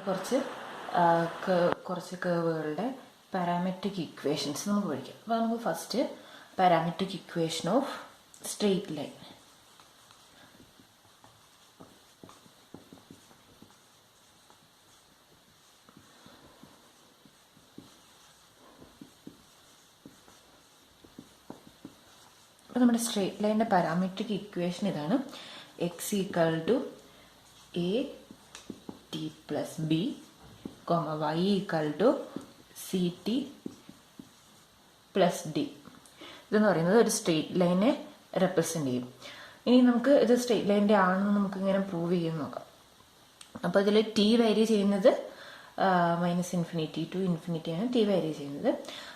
കുറച്ച് കേവുകളുടെ parametric equations നമുക്ക് പഠിക്കാം. അപ്പോൾ നമുക്ക് first parametric equation of straight line. അപ്പോൾ നമ്മുടെ സ്ട്രെയിറ്റ് ലൈനിൻ്റെ പാരാമെട്രിക് ഇക്വേഷൻ ഇതാണ്. X equal to A T plus b y equal to c t plus d. ഇതെന്ന് പറയുന്നത് ഒരു സ്ട്രെയിറ്റ് ലൈനെ റെപ്രസെൻ്റ് ചെയ്യും. ഇനി നമുക്ക് ഇത് സ്ട്രെയിറ്റ് ലൈൻ്റെ ആണെന്ന് നമുക്ക് ഇങ്ങനെ പ്രൂവ് ചെയ്യാൻ നോക്കാം. അപ്പോൾ ഇതിൽ ടി വാരി ചെയ്യുന്നത് -∞ to ∞ ആണ് ടി വാരി ചെയ്യുന്നത്.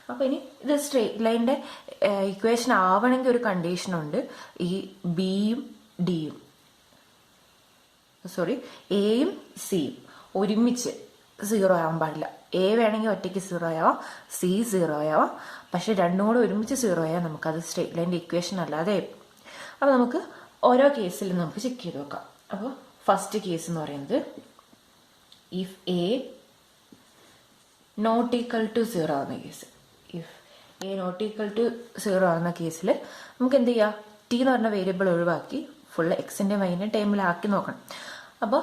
അപ്പോൾ ഇനി ഇത് സ്ട്രെയിറ്റ് ലൈൻ്റെ ഇക്വേഷൻ ആവണമെങ്കിൽ ഒരു കണ്ടീഷനുണ്ട്. ഈ ബിയും ഡിയും എയും സിയും ഒരുമിച്ച് 0 ആവാൻ പാടില്ല. എ വേണമെങ്കിൽ ഒറ്റയ്ക്ക് 0 ആവാം, സി 0 ആവാം. പക്ഷെ രണ്ടും കൂടെ ഒരുമിച്ച് 0 ആയാൽ നമുക്കത് സ്ട്രെയിറ്റ് ലൈൻ്റെ ഇക്വേഷൻ അല്ലാതെ. അപ്പോൾ നമുക്ക് ഓരോ കേസിലും നമുക്ക് ചെക്ക് ചെയ്ത് നോക്കാം. അപ്പോൾ ഫസ്റ്റ് കേസ് എന്ന് പറയുന്നത് if a not equal to 0 ആവുന്ന case. If a not equal to 0 ആവുന്ന കേസിൽ നമുക്ക് എന്ത് ചെയ്യാം? ടി എന്ന് പറഞ്ഞ വേരിയബിൾ ഒഴിവാക്കി ഫുൾ എക്സിൻ്റെ വൈനെ ടൈമിലാക്കി നോക്കണം. അപ്പോൾ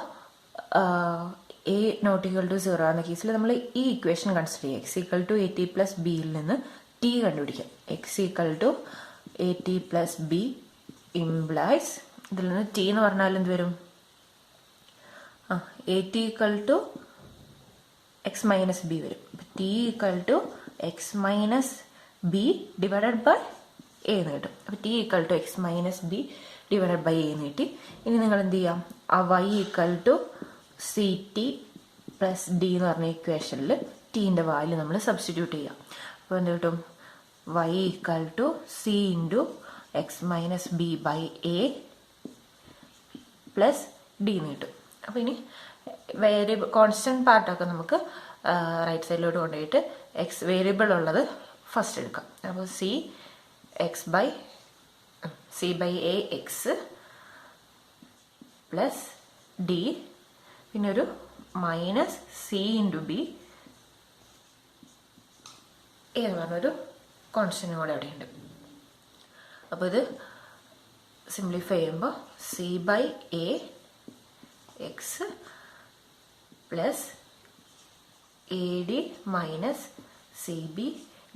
എ നോട്ട് ഈക്വൽ ടു 0 ആവുന്ന കേസിൽ നമ്മൾ ഈ ഇക്വേഷൻ കൺസിഡർ ചെയ്യുക. X equal to A T plus ബിയിൽ നിന്ന് ടി കണ്ടുപിടിക്കാം. X equal to A T plus B implies ഇതിൽ നിന്ന് ടി എന്ന് പറഞ്ഞാൽ എന്ത് വരും? A T equal to X minus B വരും. T equal to X minus B divided by A എന്ന് കിട്ടും. അപ്പോൾ T equal to X minus B divided by A എന്ന് കിട്ടി. ഇനി നിങ്ങൾ എന്ത് ചെയ്യാം? ആ Y equal to c t plus d എന്ന് പറഞ്ഞ ഇക്വേഷനിൽ ടീൻ്റെ വാല്യൂ നമ്മൾ സബ്സ്റ്റിറ്റ്യൂട്ട് ചെയ്യാം. അപ്പോൾ എന്ത് കിട്ടും? Y equal to c into x minus b by a plus d എന്ന് കിട്ടും. അപ്പോൾ ഇനി വേരിയബിൾ കോൺസ്റ്റൻറ്റ് പാർട്ടൊക്കെ നമുക്ക് റൈറ്റ് സൈഡിലോട്ട് കൊണ്ടുപോയിട്ട് എക്സ് വേരിയബിൾ ഉള്ളത് ഫസ്റ്റ് എടുക്കാം. അപ്പോൾ c by a x plus d, പിന്നെ ഒരു മൈനസ് സി ഇൻറ്റു ബി എന്ന് പറഞ്ഞൊരു കോൺസ്റ്റൻറ്റും കൂടെ അവിടെയുണ്ട്. അപ്പോൾ ഇത് സിംപ്ലിഫൈ ചെയ്യുമ്പോൾ c by a x plus a d minus c b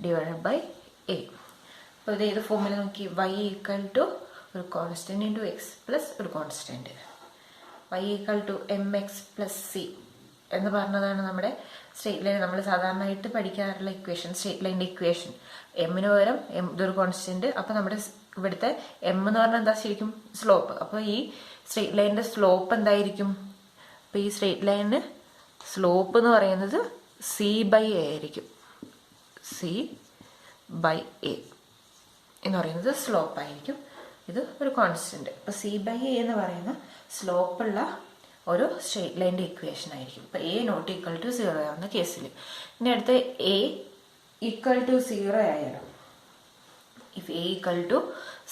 divided by a. അപ്പോൾ ഇത് ഏത് ഫോമിൽ നോക്കി? വൈ ഈക്വൽ ടു ഒരു കോൺസ്റ്റൻറ്റ് ഇൻറ്റു എക്സ് പ്ലസ് ഒരു constant, y equal to m x plus c എന്ന് പറഞ്ഞതാണ് നമ്മുടെ സ്ട്രെയിറ്റ് ലൈൻ നമ്മൾ സാധാരണയായിട്ട് പഠിക്കാറുള്ള ഇക്വേഷൻ, സ്ട്രെയിറ്റ് ലൈൻ്റെ ഇക്വേഷൻ. എമ്മിന് പകരം ഇതൊരു കോൺസ്റ്റൻറ്റ്. അപ്പോൾ നമ്മുടെ ഇവിടുത്തെ എം എന്ന് പറഞ്ഞാൽ എന്താ? ശരിക്കും സ്ലോപ്പ്. അപ്പോൾ ഈ സ്ട്രെയിറ്റ് ലൈനിൻ്റെ സ്ലോപ്പ് എന്തായിരിക്കും? അപ്പോൾ ഈ സ്ട്രെയിറ്റ് ലൈനിന് സ്ലോപ്പ് എന്ന് പറയുന്നത് സി ബൈ എ ആയിരിക്കും. സി ബൈ എ എന്ന് പറയുന്നത് സ്ലോപ്പ് ആയിരിക്കും. ഇത് ഒരു കോൺസ്റ്റൻറ്റ്. അപ്പോൾ സി ബൈ എ എന്ന് പറയുന്ന സ്ലോപ്പുള്ള ഒരു സ്ട്രെയിറ്റ് ലൈൻ്റെ ഇക്വേഷൻ ആയിരിക്കും. ഇപ്പോൾ എ നോട്ട് ഈക്വൽ ടു 0 ആവുന്ന കേസിൽ. ഇനി അടുത്ത് എ ഈക്വൽ ടു 0 ആയാലും, ഇഫ് എ ഈക്വൽ ടു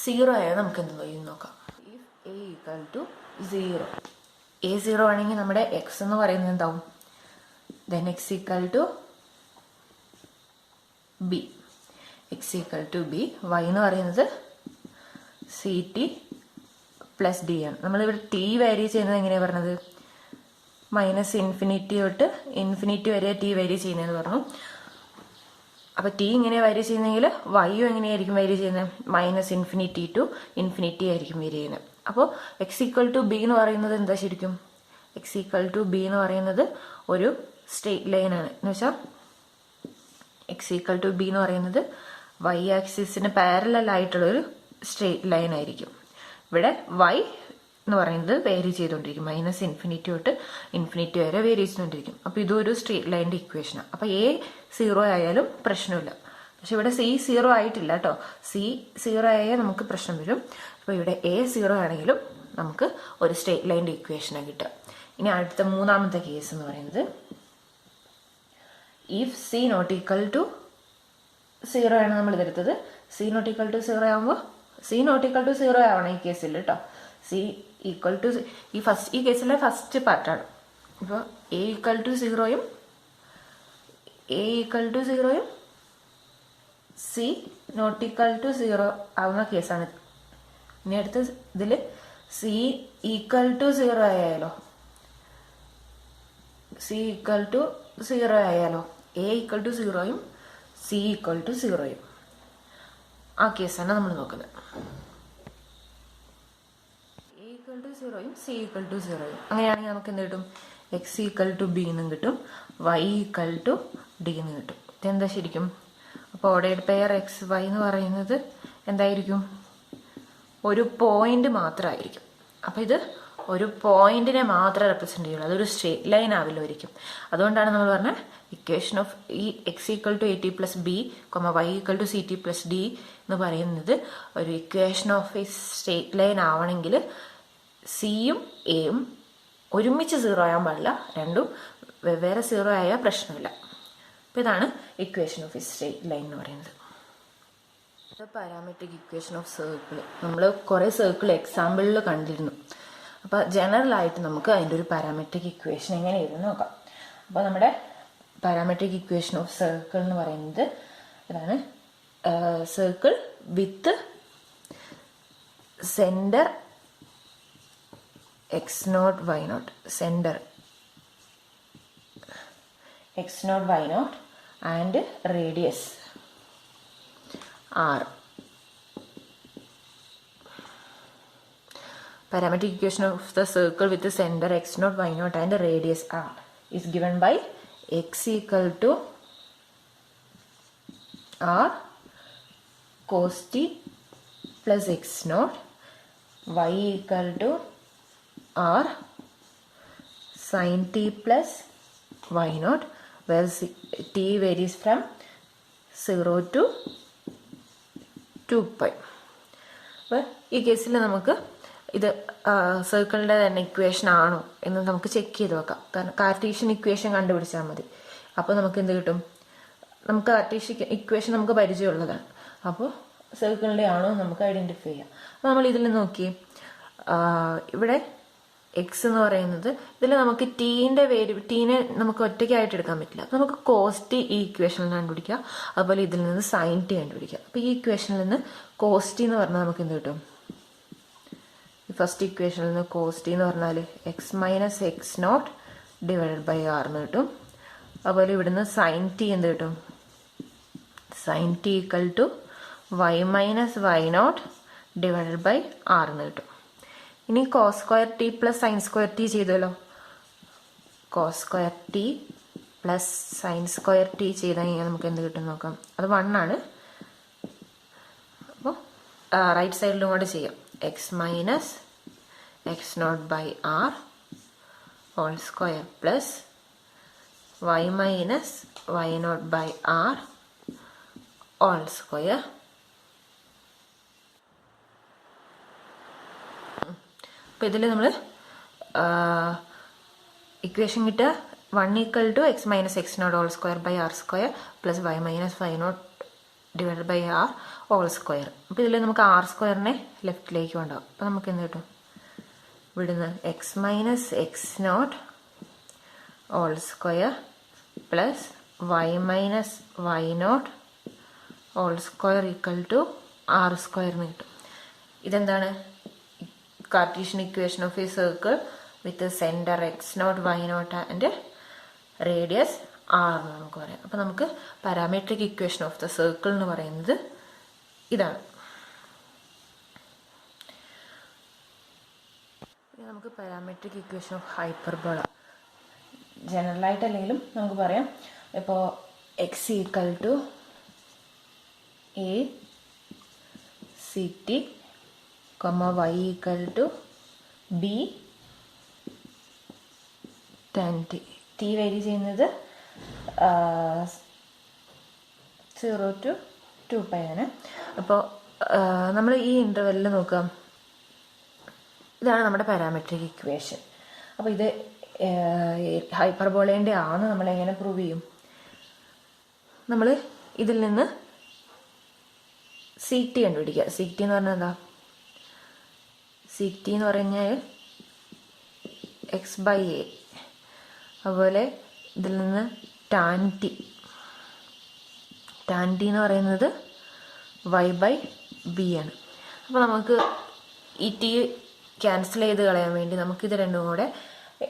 0 ആയാൽ നമുക്ക് എന്ത് ചെയ്യും നോക്കാം. If a equal to 0, a 0 ആണെങ്കിൽ നമ്മുടെ എക്സ് എന്ന് പറയുന്നത് എന്താവും? Then x equal to b, x equal to b. Y എന്ന് പറയുന്നത് സി ടി പ്ലസ് ഡി ആണ്. നമ്മളിവിടെ ടി വാരി ചെയ്യുന്നത് എങ്ങനെയാണ് പറഞ്ഞത്? -∞ തൊട്ട് ഇൻഫിനിറ്റി വരെ ടി വാരി ചെയ്യുന്നതെന്ന് പറഞ്ഞു. അപ്പോൾ ടി ഇങ്ങനെ വാരി ചെയ്യുന്നെങ്കിൽ വൈയും എങ്ങനെയായിരിക്കും വാരി ചെയ്യുന്നത്? -∞ ടു ഇൻഫിനിറ്റി ആയിരിക്കും വാരി ചെയ്യുന്നത്. അപ്പോൾ എക്സ് ഈക്വൽ ടു ബി എന്ന് പറയുന്നത് എന്താ ശരിക്കും? എക്സ് ഈക്വൽ ടു ബി എന്ന് പറയുന്നത് ഒരു സ്ട്രെയിറ്റ് ലൈനാണ്. എന്ന് വെച്ചാൽ എക്സ് ഈക്വൽ ടു ബി എന്ന് പറയുന്നത് വൈ ആക്സിസിന് പാരലൽ ആയിട്ടുള്ളൊരു സ്ട്രെയിറ്റ് ലൈൻ ആയിരിക്കും. ഇവിടെ വൈ എന്ന് പറയുന്നത് വേരി ചെയ്തുകൊണ്ടിരിക്കും. -∞ തൊട്ട് ഇൻഫിനിറ്റി വരെ വേരി ചെയ്തുകൊണ്ടിരിക്കും. അപ്പോൾ ഇതൊരു സ്ട്രെയിറ്റ് ലൈൻ്റെ ഇക്വേഷനാണ്. അപ്പോൾ എ 0 ആയാലും പ്രശ്നമില്ല. പക്ഷെ ഇവിടെ സി 0 ആയിട്ടില്ല കേട്ടോ. സി 0 ആയാൽ നമുക്ക് പ്രശ്നം വരും. അപ്പോൾ ഇവിടെ എ 0 ആണെങ്കിലും നമുക്ക് ഒരു സ്ട്രെയിറ്റ് ലൈൻ്റെ ഇക്വേഷനാണ് കിട്ടുക. ഇനി അടുത്ത മൂന്നാമത്തെ കേസ് എന്ന് പറയുന്നത് if c not equal to 0 ആണ് നമ്മൾ ഇതെടുത്തത്. സി നോട്ട് ഈക്വൽ ടു 0 ആകുമ്പോൾ സി നോട്ട് ഈക്വൽ ടു 0 ആവണം ഈ കേസിൽ കേട്ടോ. സി ഈക്വൽ ടു ഈ കേസിലെ ഫസ്റ്റ് പാർട്ടാണ്. ഇപ്പോൾ എ ഈക്വൽ ടു 0യും സി നോട്ട് ഈക്വൽ ടു 0 ആവുന്ന കേസാണ്. ഇനി അടുത്ത ഇതിൽ സി ഈക്വൽ ടു 0 ആയാലോ, എ ഈക്വൽ ടു 0യും സി ഈക്വൽ ടു 0യും ആ കേസാണ് നമ്മൾ നോക്കുന്നത്. എ ഈക്വൽ ടു 0യും സി ഈക്വൽ ടു 0യും അങ്ങനെയാണെങ്കിൽ നമുക്ക് എന്ത് കിട്ടും? എക്സ് ഈക്വൽ ടു ബി എന്നും കിട്ടും, വൈ ഈക്വൽ ടു ഡി എന്ന് കിട്ടും. ഇതെന്താ ശരിക്കും? അപ്പോൾ ഓർഡേർഡ് പെയർ എക്സ് വൈ എന്ന് പറയുന്നത് എന്തായിരിക്കും? ഒരു പോയിന്റ് മാത്രമായിരിക്കും. അപ്പോൾ ഇത് ഒരു പോയിന്റിനെ മാത്രമേ റെപ്രസെന്റ് ചെയ്യുള്ളൂ, അതൊരു സ്ട്രേറ്റ് ലൈൻ ആവില്ല ഒരിക്കും. അതുകൊണ്ടാണ് നമ്മൾ പറഞ്ഞ ഇക്വേഷൻ ഓഫ് ഈ x equal to A T plus b y equal to c t plus d എന്ന് പറയുന്നത് ഒരു equation of a straight line ആവണമെങ്കിൽ സിയും എയും ഒരുമിച്ച് 0 ആകാൻ പാടില്ല, രണ്ടും വെവ്വേറെ 0 ആയാൽ പ്രശ്നമില്ല. അപ്പോൾ ഇതാണ് equation of a straight line എന്ന് പറയുന്നത്. പാരാമെട്രിക് ഇക്വേഷൻ ഓഫ് സർക്കിൾ നമ്മൾ കുറേ സർക്കിൾ എക്സാമ്പിളിൽ കണ്ടിരുന്നു. അപ്പോൾ ജനറൽ ആയിട്ട് നമുക്ക് അതിൻ്റെ ഒരു പാരാമെട്രിക് ഇക്വേഷൻ എങ്ങനെ എഴുതുന്നു നോക്കാം. അപ്പോൾ നമ്മുടെ പാരാമെട്രിക് ഇക്വേഷൻ ഓഫ് സർക്കിൾ എന്ന് പറയുന്നത് ഇതാണ്. Circle with centre x0 y0, centre x0 y0 and radius r. Parametric equation of the circle with the center x0 y0 and the radius r is given by x equal to r cos t plus x0, y equal to r sin t plus y0, where t varies from 0 to 2π. അപ്പോൾ ഈ കേസിൽ നമുക്ക് ഇത് സർക്കിളിൻ്റെ തന്നെ equation ആണോ എന്ന് നമുക്ക് ചെക്ക് ചെയ്ത് നോക്കാം. കാരണം കാർട്ടീഷ്യൻ ഇക്വേഷൻ കണ്ടുപിടിച്ചാൽ മതി. അപ്പോൾ നമുക്ക് എന്ത് കിട്ടും? നമുക്ക് കാർട്ടീഷ്യൻ ഇക്വേഷൻ നമുക്ക് പരിചയമുള്ളതാണ്. അപ്പോൾ സർക്കിളിൻ്റെ ആണോ നമുക്ക് ഐഡൻറ്റിഫൈ ചെയ്യാം. അപ്പോൾ നമ്മൾ ഇതിൽ നോക്കി, ഇവിടെ എക്സ് എന്ന് പറയുന്നത് ഇതിൽ നമുക്ക് ടീനെ നമുക്ക് ഒറ്റയ്ക്കായിട്ട് എടുക്കാൻ പറ്റില്ല. അപ്പോൾ നമുക്ക് കോസ് ടി ഈ ഇക്വേഷനിൽ നിന്ന് കണ്ടുപിടിക്കാം, അതുപോലെ ഇതിൽ നിന്ന് സൈൻ ടി കണ്ടുപിടിക്കാം. അപ്പോൾ ഈ ഇക്വേഷനിൽ നിന്ന് കോസ് ടി എന്ന് പറഞ്ഞാൽ നമുക്ക് എന്ത് കിട്ടും? ഫസ്റ്റ് ഇക്വേഷനിൽ നിന്ന് കോസ് ടി എന്ന് പറഞ്ഞാൽ X minus X not divided by R എന്ന് കിട്ടും. അതുപോലെ ഇവിടുന്ന് സൈൻ ടി എന്ത് കിട്ടും? Sine T equal to Y minus Y not divided by R എന്ന് കിട്ടും. ഇനി cos square T plus sine square T ചെയ്തല്ലോ. Cos square T plus sine square T ചെയ്ത് കഴിഞ്ഞാൽ നമുക്ക് എന്ത് കിട്ടും നോക്കാം. അത് 1 ആണ്. അപ്പോൾ റൈറ്റ് സൈഡിലും കൂടെ ചെയ്യാം. X minus X not by r whole square plus y minus Y not by r whole square. അപ്പോൾ ഇതിൽ നമ്മൾ ഇക്വേഷൻ കിട്ടുക 1 equal to X minus X not whole square by r square plus y minus Y not divide by r whole square. അപ്പോൾ ഇതിൽ നമുക്ക് R സ്ക്വയറിനെ ലെഫ്റ്റിലേക്ക് കൊണ്ടുപോകും. അപ്പോൾ നമുക്ക് എന്ത് കിട്ടും? ഇവിടുന്ന് x minus X not whole square plus y minus Y not whole square equal to r സ്ക്വയറിന് കിട്ടും. ഇതെന്താണ്? Cartesian equation of a circle with centre x not y not and radius r എന്ന് നമുക്ക് പറയാം. അപ്പോൾ നമുക്ക് parametric equation of the circle എന്ന് പറയുന്നത് ഇതാണ്. ഇനി നമുക്ക് പാരാമെട്രിക് ഇക്വേഷൻ ഓഫ് ഹൈപ്പർബോള ജനറലായിട്ടല്ലെങ്കിലും നമുക്ക് പറയാം. ഇപ്പോൾ x equal to a c t y equal to B tan T. T vary ചെയ്യുന്നത് 0 to 2π ആണ്. അപ്പോൾ നമ്മൾ ഈ ഇൻ്റർവെല്ലിൽ നോക്കാം. ഇതാണ് നമ്മുടെ പാരാമെട്രിക് ഇക്വേഷൻ. അപ്പോൾ ഇത് ഹൈപ്പർബോളേൻ്റെ ആണെന്ന് നമ്മളെങ്ങനെ പ്രൂവ് ചെയ്യും? നമ്മൾ ഇതിൽ നിന്ന് സി ടി കണ്ടുപിടിക്കുക. സി ടി എന്ന് പറഞ്ഞാൽ എന്താ? സി ടി എന്ന് പറഞ്ഞാൽ എക്സ് ബൈ എ. അതുപോലെ ഇതിൽ നിന്ന് ടാൻ ടി എന്ന് പറയുന്നത് y/b ആണ്. അപ്പോൾ നമുക്ക് ഈ ടി ക്യാൻസൽ ചെയ്ത് കളയാൻ വേണ്ടി നമുക്കിത് രണ്ടും കൂടെ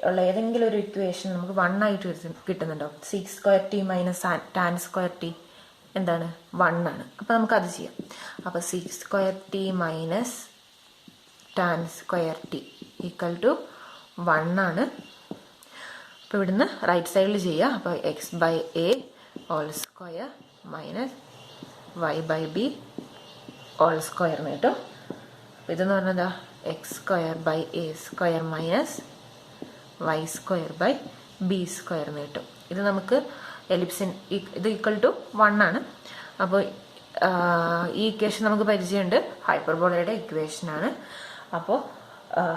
ഉള്ള ഏതെങ്കിലും ഒരു ഇക്വേഷൻ നമുക്ക് 1 ആയിട്ട് കിട്ടുന്നുണ്ടോ? Sec square t minus tan square t എന്താണ്? 1 ആണ്. അപ്പോൾ നമുക്കത് ചെയ്യാം. അപ്പോൾ sec square t minus tan square t equal to 1 ആണ്. അപ്പോൾ ഇവിടുന്ന് റൈറ്റ് സൈഡിൽ ചെയ്യുക. അപ്പോൾ x/a whole square minus y/b whole square എന്ന് കിട്ടും. അപ്പോൾ ഇതെന്ന് പറഞ്ഞാൽ x²/a² മൈനസ് y²/b² എന്ന് കിട്ടും. ഇത് നമുക്ക് എലിപ്സിൻ ഇത് ഈക്വൽ ടു 1 ആണ്. അപ്പോൾ ഈ ഇക്വേഷൻ നമുക്ക് പരിചയമുണ്ട്, ഹൈപ്പർബോളയുടെ ഇക്വേഷനാണ്. അപ്പോൾ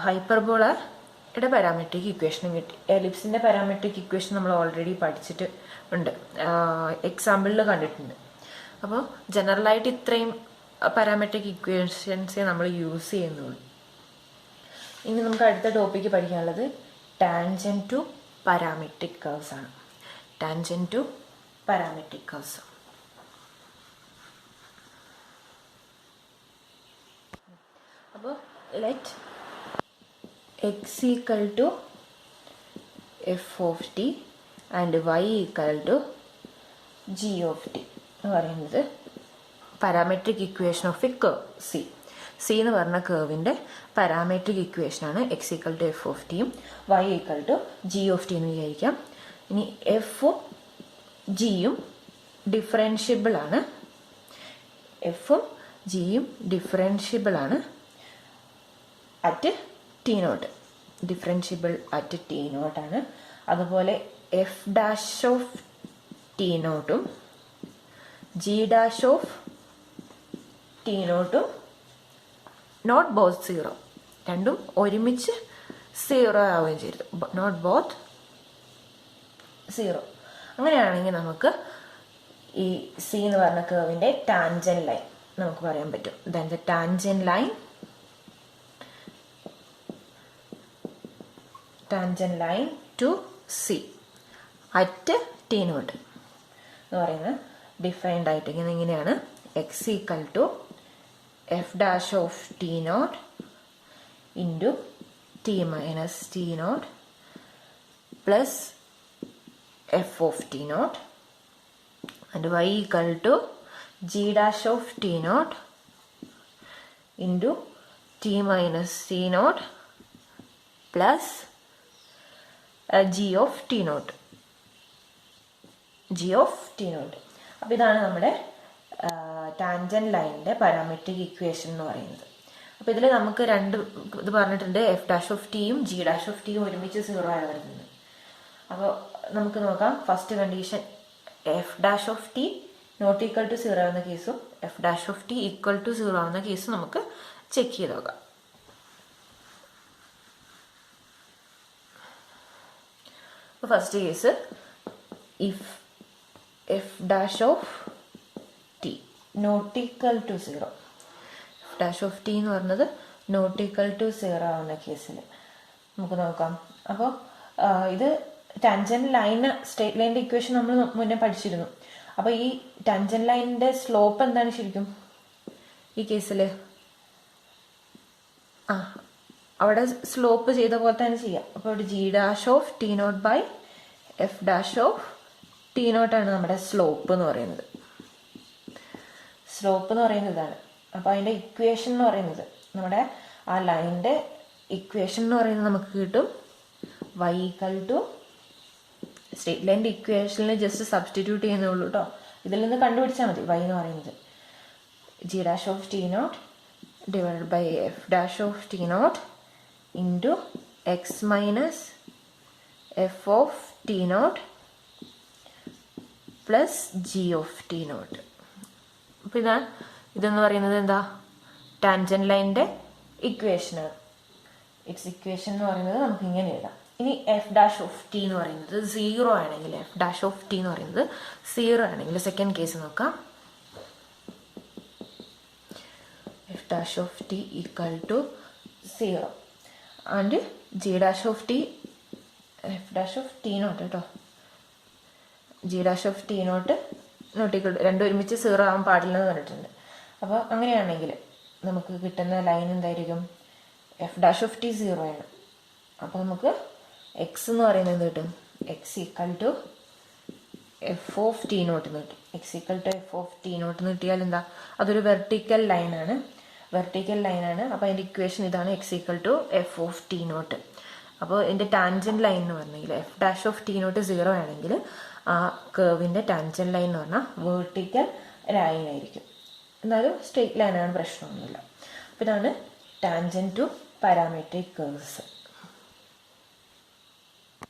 ഹൈപ്പർബോളയുടെ പാരാമെട്രിക് ഇക്വേഷനും കിട്ടി. എലിപ്സിൻ്റെ പാരാമെട്രിക് ഇക്വേഷൻ നമ്മൾ ഓൾറെഡി പഠിച്ചിട്ട് ഉണ്ട്, എക്സാമ്പിളിൽ കണ്ടിട്ടുണ്ട്. അപ്പോൾ ജനറലായിട്ട് ഇത്രയും പാരാമെട്രിക് ഇക്വേഷൻസേ നമ്മൾ യൂസ് ചെയ്യുന്നുള്ളൂ. ഇനി നമുക്ക് അടുത്ത ടോപ്പിക്ക് പഠിക്കാനുള്ളത് ടാൻജൻറ്റ് ടു പാരാമെട്രിക് കർവ്സ് ആണ്. Tangent to parametric curves. അപ്പോൾ let x equal to f(t) and y equal to g(t) എന്ന് പറയുന്നത് parametric equation of a curve C എന്ന് പറഞ്ഞ കർവിൻ്റെ പാരാമെട്രിക് ഇക്വേഷനാണ്. x ഈക്വൽ ടു f(t)യും y ഈക്വൽ ടു g(t) എന്ന് വിചാരിക്കാം. ഇനി എഫും ജിയും ഡിഫറൻഷ്യബിൾ ആണ്. എഫും ജിയും ഡിഫറൻഷ്യബിൾ ആണ് at t0. Differentiable at t0 ആണ്. അതുപോലെ f'(t0)ഉം g'(t0)ഉം നോട്ട് ബോത്ത് 0, രണ്ടും ഒരുമിച്ച് 0 ആവുകയും ചെയ്തു. Not both 0. അങ്ങനെയാണെങ്കിൽ നമുക്ക് ഈ സി എന്ന് പറഞ്ഞ കർവിൻ്റെ ടാൻജന്റ് ലൈൻ നമുക്ക് പറയാൻ പറ്റും. Then the tangent line to C at t0 എന്ന് പറയുന്നത് ഡിഫൈൻഡ് ആയിട്ട് ഇങ്ങനെയാണ്. x equal to f'(t0) into t minus t0 plus f(t0) and y equal to g'(t0) into t minus t0 plus g(t0). അപ്പോൾ ഇതാണ് നമ്മുടെ ടാൻജന്റ് ലൈനിൻ്റെ parametric equation എന്ന് പറയുന്നത്. അപ്പോൾ ഇതിൽ നമുക്ക് രണ്ട് ഇത് പറഞ്ഞിട്ടുണ്ട്, f'(t)യും g'(t)യും ഒരുമിച്ച് 0 ആയി വരുന്നത്. അപ്പോൾ നമുക്ക് നോക്കാം. First condition f'(t) not equal to 0 ആവുന്ന കേസും f'(t) ഈക്വൽ ടു 0 ആവുന്ന കേസും നമുക്ക് ചെക്ക് ചെയ്ത് നോക്കാം. അപ്പോൾ first case if f'(t) not equal to 0, f'(t) എന്ന് പറഞ്ഞത് നോട്ട് ഈക്വൽ ടു 0 ആവുന്ന കേസിൽ നമുക്ക് നോക്കാം. അപ്പോൾ ഇത് ടാൻജന്റ് ലൈൻ, സ്ട്രേറ്റ് ലൈനിൻ്റെ ഇക്വേഷൻ നമ്മൾ മുന്നേ പഠിച്ചിരുന്നു. അപ്പോൾ ഈ ടാൻജന്റ് ലൈനിൻ്റെ സ്ലോപ്പ് എന്താണ് ശരിക്കും ഈ കേസിൽ? അവിടെ സ്ലോപ്പ് ചെയ്ത പോലെ തന്നെ ചെയ്യാം. അപ്പോൾ ഇവിടെ g'(t0)/f'(t0) ആണ് നമ്മുടെ സ്ലോപ്പ് എന്ന് പറയുന്നത്. സ്ലോപ്പ് എന്ന് പറയുന്നത് ഇതാണ്. അപ്പോൾ അതിൻ്റെ ഇക്വേഷൻ എന്ന് പറയുന്നത്, നമ്മുടെ ആ ലൈനിൻ്റെ ഇക്വേഷൻ എന്ന് പറയുന്നത് നമുക്ക് കിട്ടും y ഈക്വൽ ടു, സ്ട്രേറ്റ് ലൈനിൻ്റെ ഇക്വേഷനിൽ ജസ്റ്റ് സബ്സ്റ്റിറ്റ്യൂട്ട് ചെയ്യുന്നുള്ളൂ കേട്ടോ. ഇതിൽ നിന്ന് കണ്ടുപിടിച്ചാൽ മതി. y എന്ന് പറയുന്നത് g'(t0) divide by f'(t0) into x minus f(t0) plus g(t0). അപ്പോൾ ഇതെന്ന് പറയുന്നത് എന്താ? ടാൻജന്റ് ലൈനിൻ്റെ ഇക്വേഷനാണ്. ഇറ്റ്സ് ഇക്വേഷൻ എന്ന് പറയുന്നത് നമുക്ക് ഇങ്ങനെ എഴുതാം. ഇനി f'(t) എന്ന് പറയുന്നത് 0 ആണെങ്കിൽ, f'(t) എന്ന് പറയുന്നത് 0 ആണെങ്കിൽ സെക്കൻഡ് കേസ് നോക്കാം. f'(t) equal to 0 and g'(t) F dash of T not കേട്ടോ, G dash of T not nautical രണ്ടും ഒരുമിച്ച് 0 ആവാൻ പാടില്ലെന്ന് പറഞ്ഞിട്ടുണ്ട്. അപ്പോൾ അങ്ങനെയാണെങ്കിൽ നമുക്ക് കിട്ടുന്ന ലൈൻ എന്തായിരിക്കും? എഫ് ഡാഷ് ഓഫ് ടി 0 ആണ്. അപ്പോൾ നമുക്ക് എക്സ് എന്ന് പറയുന്നത് എന്ത് കിട്ടും? X equal to f of T naught എന്ന് കിട്ടും. X equal to f of T naught എന്ന് കിട്ടിയാൽ എന്താ? അതൊരു വെർട്ടിക്കൽ ലൈനാണ്. അപ്പോൾ അതിൻ്റെ ഇക്വേഷൻ ഇതാണ്, x equal to f of T naught. അപ്പോൾ ഇതിൻ്റെ ടാൻജൻറ്റ് ലൈൻ എന്ന് പറഞ്ഞെങ്കിൽ f dash of T naught 0 ആണെങ്കിൽ ആ കേർവിൻ്റെ ടാൻജൻറ്റ് ലൈൻ എന്ന് പറഞ്ഞാൽ വേർട്ടിക്കൽ ലൈൻ ആയിരിക്കും. എന്നാലും സ്ട്രെയിറ്റ് ലൈനാണ്, പ്രശ്നമൊന്നുമില്ല. അപ്പോൾ ഇതാണ് ടാൻജൻറ്റ് ടു പാരാമെട്രിക് കേർവ്സ്.